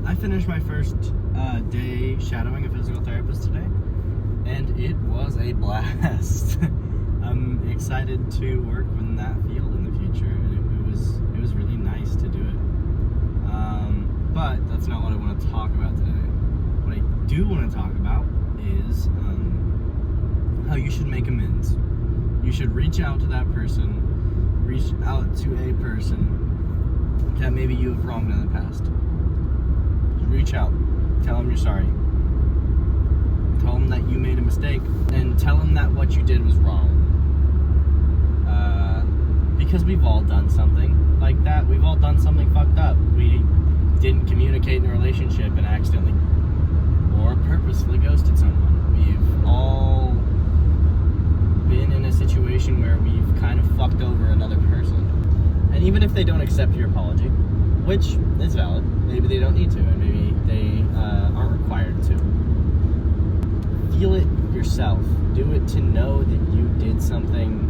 I finished my first day shadowing a physical therapist today, and it was a blast. I'm excited to work in that field in the future, and it was really nice to do it. But that's not what I want to talk about today. What I do want to talk about is how you should make amends. You should reach out to that person, reach out to a person that maybe you have wronged in the past. Reach out, tell them you're sorry, tell them that you made a mistake, and tell them that what you did was wrong. Because we've all done something like that. We've all done something fucked up. We didn't communicate in a relationship and accidentally or purposefully ghosted someone. We've all been in a situation where we've kind of fucked over another person. And even if they don't accept your apology, which is valid, maybe they don't need to, and maybe they aren't required to. Feel it yourself. Do it to know that you did something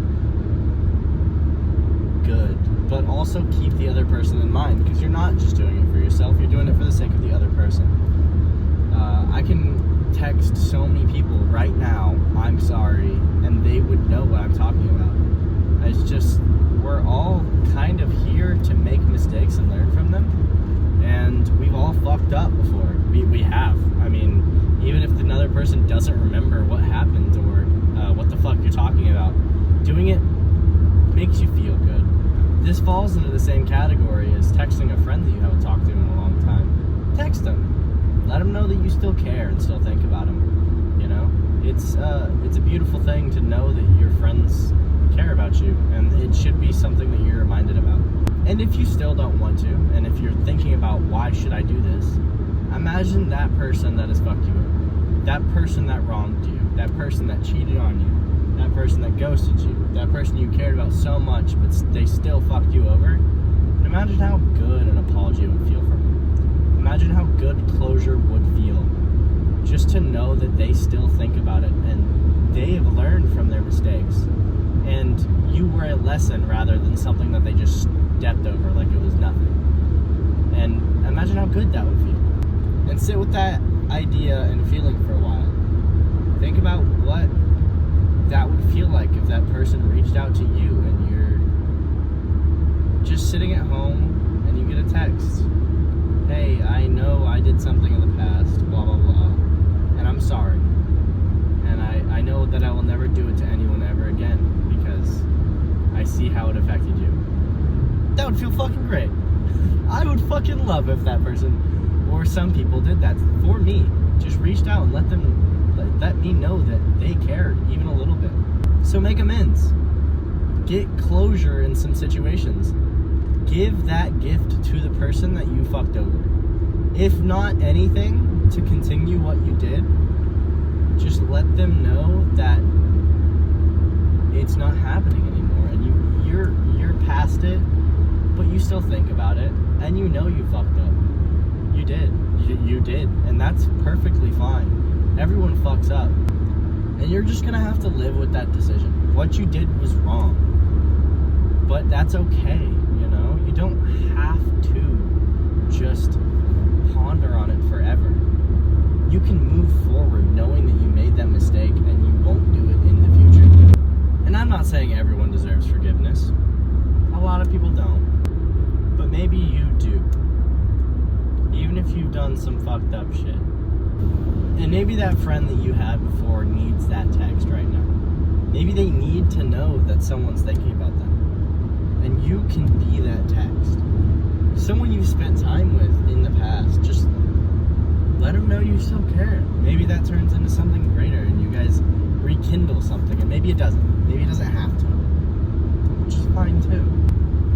good, but also keep the other person in mind, because you're not just doing it for yourself, you're doing it for the sake of the other person. I can text so many people right now, I'm sorry, and they would know what I'm talking about. It's just, we're all kind of here to make mistakes and learn from them, and we've all fucked up before. We have. I mean, even if another person doesn't remember what happened or what the fuck you're talking about, doing it makes you feel good. This falls into the same category as texting a friend that you haven't talked to in a long time. Text them. Let them know that you still care and still think about them. You know, it's a beautiful thing to know that your friends care about you, and it should be something that you're reminded about. And if you still don't want to, and if you're thinking about why should I do this, imagine that person that has fucked you over, that person that wronged you, that person that cheated on you, that person that ghosted you, that person you cared about so much but they still fucked you over. And imagine how good an apology would feel from them. Imagine how good closure would feel, just to know that they still think about it and they have learned from their mistakes, and you were a lesson rather than something that they just stepped over like it was nothing. And imagine how good that would feel. And sit with that idea and feeling for a while. Think about what that would feel like if that person reached out to you and you're just sitting at home and you get a text. Hey, I know I did something in the past, blah, blah, blah, and I'm sorry. And I know that I will never do it to anyone ever again because I see how it affected you. That would feel fucking great. I would fucking love if that person or some people did that for me. Just reached out and let me know that they cared even a little bit. So make amends. Get closure in some situations. Give that gift to the person that you fucked over. If not anything, to continue what you did, just let them know that it's not happening anymore, and you're past it, but you still think about it, and you know you fucked up. You did. You did, and that's perfectly fine. Everyone fucks up, and you're just gonna have to live with that decision. What you did was wrong, but that's okay. You don't have to just ponder on it forever. You can move forward knowing that you made that mistake and you won't do it in the future. And I'm not saying everyone deserves forgiveness. A lot of people don't. But maybe you do. Even if you've done some fucked up shit. And maybe that friend that you had before needs that text right now. Maybe they need to know that someone's thinking about them. And you can be that text. Someone you've spent time with in the past, just let them know you still care. Maybe that turns into something greater and you guys rekindle something, and maybe it doesn't. Maybe it doesn't have to, which is fine too.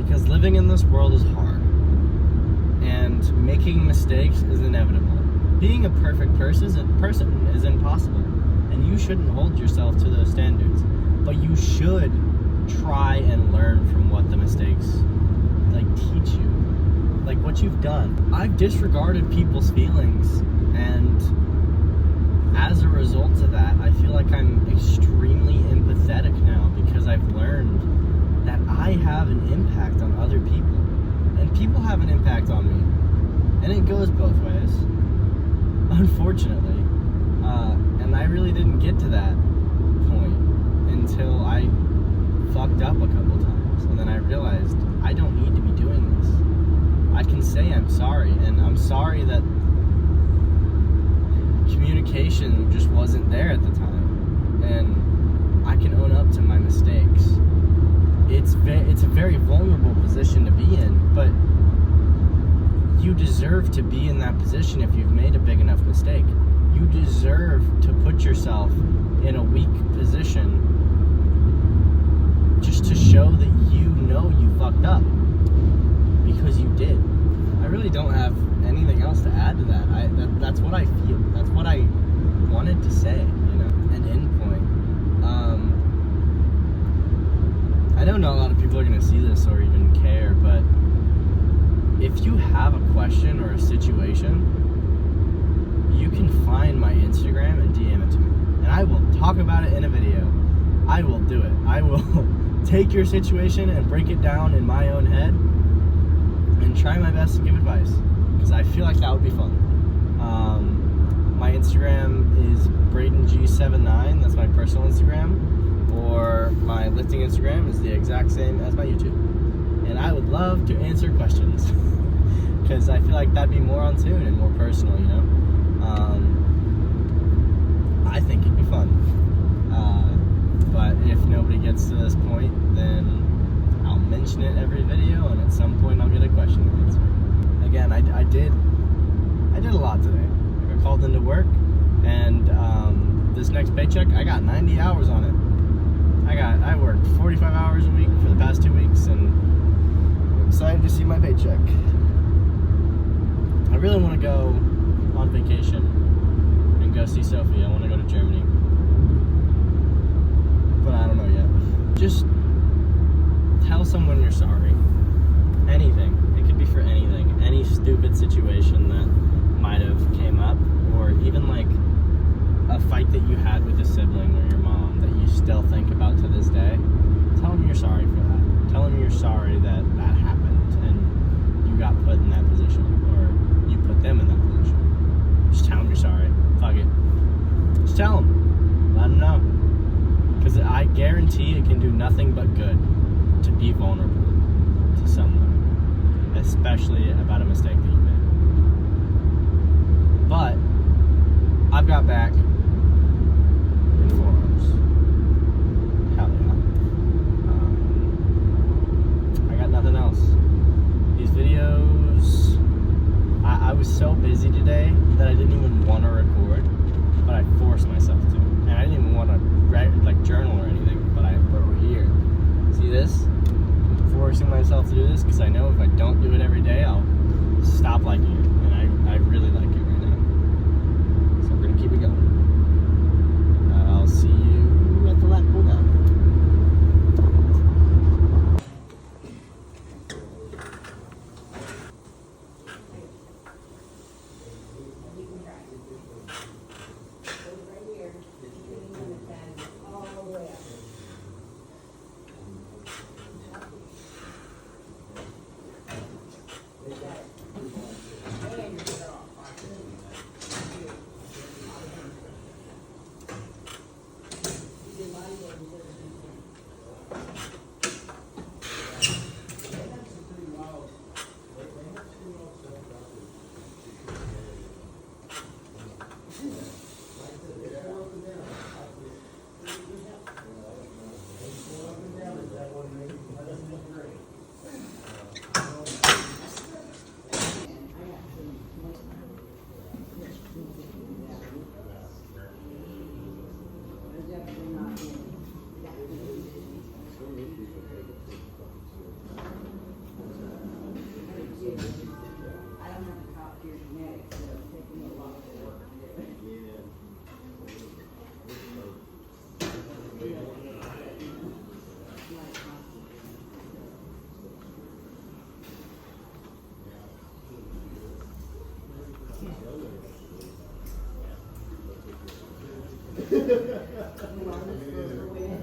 Because living in this world is hard, and making mistakes is inevitable. Being a perfect person is impossible, and you shouldn't hold yourself to those standards. But you should try and learn from what the mistakes teach you, like what you've done. I've disregarded people's feelings, and as a result of that, I feel like I'm extremely empathetic now, because I've learned that I have an impact on other people, and people have an impact unfortunately. And I really didn't get to that point until I fucked up a couple times. And then I realized I don't need to be doing this. I can say I'm sorry, and I'm sorry that communication just wasn't there at the time. And I can own up to my mistakes. It's a very vulnerable position to be in, but you deserve to be in that position if you've made a big enough mistake. You deserve to put yourself in a weak position just to show that you know you fucked up, because you did. I really don't have anything else to add to that. That's what I feel. That's what I wanted to say, an end point. I know not a lot of people are going to see this or even care, but if you have a question or a situation, you can find my Instagram and DM it to me. And I will talk about it in a video. I will do it. I will take your situation and break it down in my own head and try my best to give advice, because I feel like that would be fun. My Instagram is BradenG79. That's my personal Instagram. Or my lifting Instagram is the exact same as my YouTube. And I would love to answer questions, because I feel like that'd be more on tune and more personal, I think it'd be fun. But if nobody gets to this point, then I'll mention it every video, and at some point I'll get a question to answer. Again, I did a lot today. I got called into work, and this next paycheck, I got 90 hours on it. I worked 45 hours a week for the past 2 weeks, and I'm excited to see my paycheck. I really want to go on vacation and go see Sophie. I want to go to Germany, but I don't know yet. Just tell someone you're sorry. Anything. It could be for anything. Any stupid situation that might have came up, or even like a fight that you had with a sibling or your mom that you still think about to this day. Tell them you're sorry for that. Tell them you're sorry that happened and you got put in that position, or you put them in that position. Just tell them you're sorry. Fuck it. Just tell them. Let them know. Because I guarantee it can do nothing but good to be vulnerable to someone, especially about a mistake that you made. But I've got back in 4 hours. Hell yeah. I got nothing else. These videos, I was so busy today that I didn't even want to record, but I forced myself to. And I didn't even want to write, journal or anything, but we're here. See this? I'm forcing myself to do this because I know if I don't do it every day, I'll stop liking it. And I really like it right now. So we're going to keep it going. I'll see you at the lap pull down.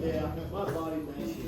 Yeah, my body thanks you.